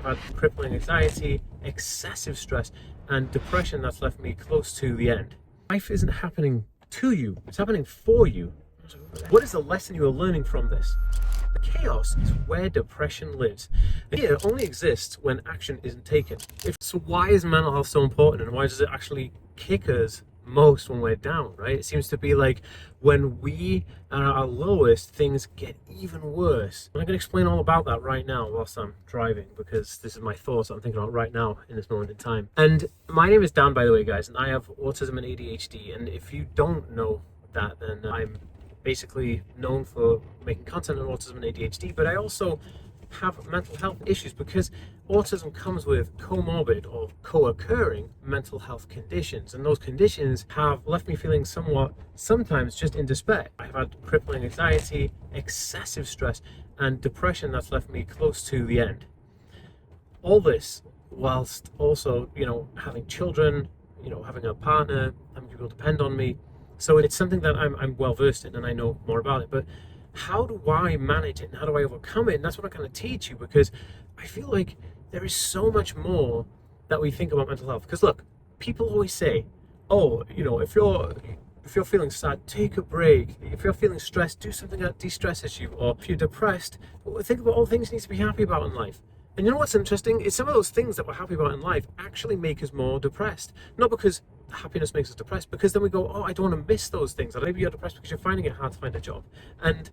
I've had crippling anxiety, excessive stress, and depression that's left me close to the end. Life isn't happening to you, it's happening for you. What is the lesson you are learning from this? The chaos is where depression lives. Fear only exists when action isn't taken. So why is mental health so important, and why does it actually kick us most when we're down, right? It seems to be like when we are at our lowest, things get even worse. I'm going to explain all about that right now whilst I'm driving, because this is my thoughts I'm thinking about right now in this moment in time. And my name is Dan, by the way, guys, and I have autism and ADHD. And if you don't know that, then I'm basically known for making content on autism and ADHD, but I also have mental health issues because autism comes with comorbid or co-occurring mental health conditions, and those conditions have left me feeling sometimes just in despair. I've had crippling anxiety, excessive stress, and depression that's left me close to the end. All this whilst also, having children, having a partner, having people depend on me. So it's something that I'm well versed in and I know more about it. But how do I manage it and how do I overcome it? And that's what I'm going to teach you, because I feel like there is so much more that we think about mental health. Because look, people always say, oh, if you're feeling sad, take a break. If you're feeling stressed, do something that de-stresses you. Or if you're depressed, think about all the things you need to be happy about in life. And you know what's interesting? It's some of those things that we're happy about in life actually make us more depressed. Not because happiness makes us depressed, because then we go, oh, I don't want to miss those things. Or maybe you're depressed because you're finding it hard to find a job. And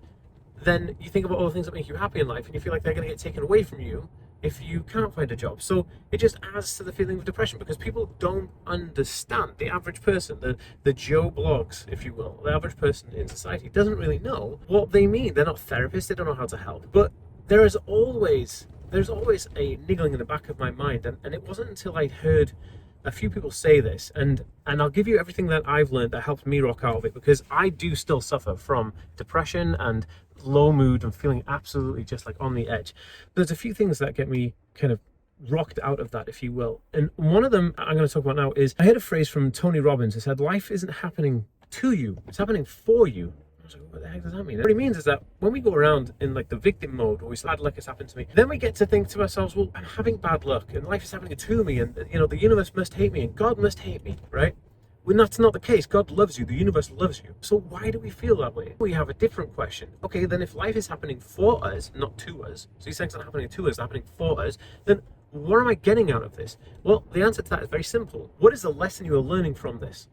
then you think about all the things that make you happy in life, and you feel like they're going to get taken away from you if you can't find a job. So it just adds to the feeling of depression, because people don't understand. The average person, the Joe Blogs, if you will, the average person in society doesn't really know what they mean. They're not therapists, they don't know how to help. But there's always a niggling in the back of my mind, and it wasn't until I heard a few people say this, and I'll give you everything that I've learned that helped me rock out of it, because I do still suffer from depression and low mood and feeling absolutely just like on the edge. But there's a few things that get me kind of rocked out of that, if you will. And one of them I'm going to talk about now is, I heard a phrase from Tony Robbins who said, life isn't happening to you, it's happening for you. I was like, what the heck does that mean? What he means is that when we go around in like the victim mode, or we say bad luck has happened to me, then we get to think to ourselves, well, I'm having bad luck and life is happening to me, and the universe must hate me and God must hate me, right? When that's not the case. God loves you, the universe loves you. So why do we feel that way? We have a different question. Okay, then if life is happening for us, not to us, so these things are happening to us, they're happening for us, then what am I getting out of this? Well, the answer to that is very simple. What is the lesson you are learning from this?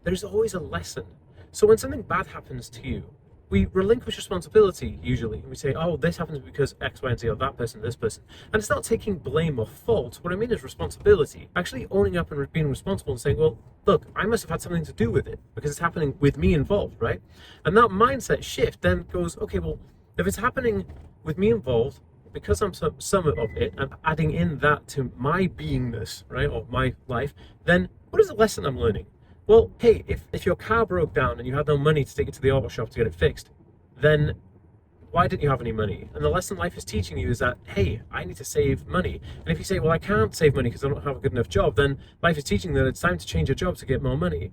There's always a lesson. So when something bad happens to you, we relinquish responsibility usually. We say, oh, this happens because X, Y, and Z, or that person, this person. And it's not taking blame or fault. What I mean is responsibility. Actually owning up and being responsible and saying, well, look, I must have had something to do with it because it's happening with me involved, right? And that mindset shift then goes, okay, well, if it's happening with me involved, because I'm some of it, and adding in that to my beingness, right, or my life, then what is the lesson I'm learning? Well, hey, if your car broke down and you had no money to take it to the auto shop to get it fixed, then why didn't you have any money? And the lesson life is teaching you is that, hey, I need to save money. And if you say, well, I can't save money because I don't have a good enough job, then life is teaching that it's time to change your job to get more money,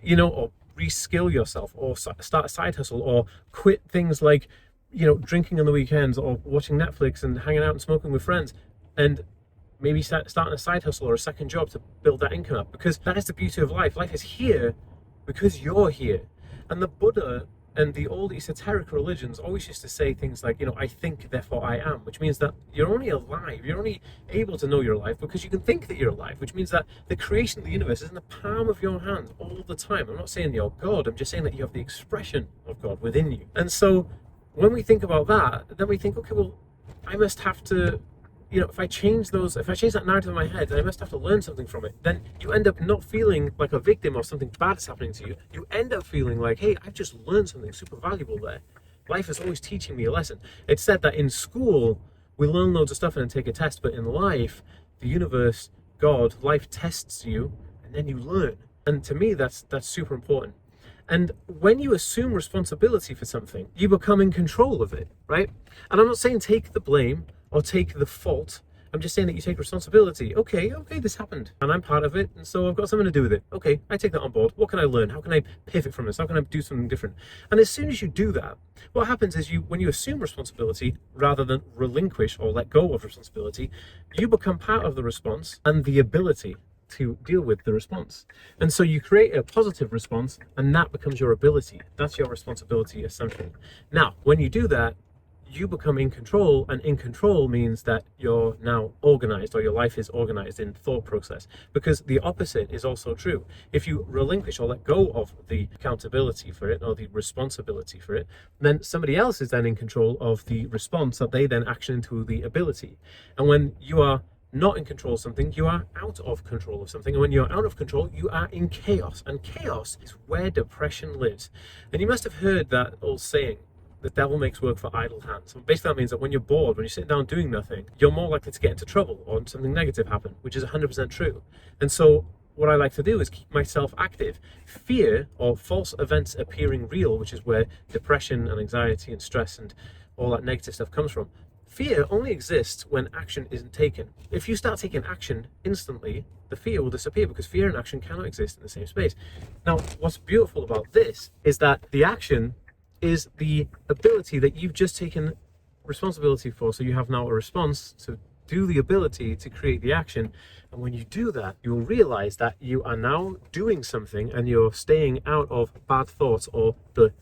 or reskill yourself, or start a side hustle, or quit things like, drinking on the weekends, or watching Netflix and hanging out and smoking with friends, and maybe starting a side hustle or a second job to build that income up, because that is the beauty of life. Life is here because you're here. And the Buddha and the old esoteric religions always used to say things like, I think, therefore I am, which means that you're only alive, you're only able to know you're alive because you can think that you're alive, which means that the creation of the universe is in the palm of your hand all the time. I'm not saying you're God, I'm just saying that you have the expression of God within you. And so when we think about that, then we think, okay, well, I must have to, if I change that narrative in my head, then I must have to learn something from it. Then you end up not feeling like a victim or something bad is happening to you. You end up feeling like, hey, I've just learned something super valuable there. Life is always teaching me a lesson. It's said that in school, we learn loads of stuff and then take a test, but in life, the universe, God, life tests you and then you learn. And to me, that's super important. And when you assume responsibility for something, you become in control of it, right? And I'm not saying take the blame or take the fault I'm just saying that you take responsibility. Okay, this happened and I'm part of it, and so I've got something to do with it. Okay, I take that on board. What can I learn? How can I pivot from this? How can I do something different? And as soon as you do that, what happens is when you assume responsibility rather than relinquish or let go of responsibility, you become part of the response and the ability to deal with the response. And so you create a positive response, and that becomes your ability. That's your responsibility assumption. Now, when you do that, you become in control, and in control means that you're now organized, or your life is organized in thought process, because the opposite is also true. If you relinquish or let go of the accountability for it or the responsibility for it, then somebody else is then in control of the response that they then action into the ability. And when you are not in control of something, you are out of control of something. And when you're out of control, you are in chaos. And chaos is where depression lives. And you must have heard that old saying, the devil makes work for idle hands. And basically that means that when you're bored, when you're sitting down doing nothing, you're more likely to get into trouble or something negative happen, which is 100% true. And so what I like to do is keep myself active. Fear, or false events appearing real, which is where depression and anxiety and stress and all that negative stuff comes from. Fear only exists when action isn't taken. If you start taking action instantly, the fear will disappear, because fear and action cannot exist in the same space. Now, what's beautiful about this is that the action is the ability that you've just taken responsibility for. So you have now a response to do the ability to create the action. And when you do that, you'll realize that you are now doing something, and you're staying out of bad thoughts or the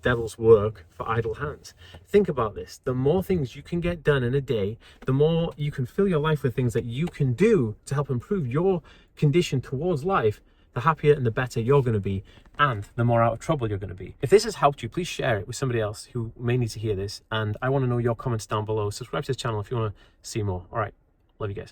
devil's work for idle hands. Think about this. The more things you can get done in a day, the more you can fill your life with things that you can do to help improve your condition towards life, the happier and the better you're going to be, and the more out of trouble you're going to be. If this has helped you, please share it with somebody else who may need to hear this. And I want to know your comments down below. Subscribe to this channel if you want to see more. All right. Love you guys.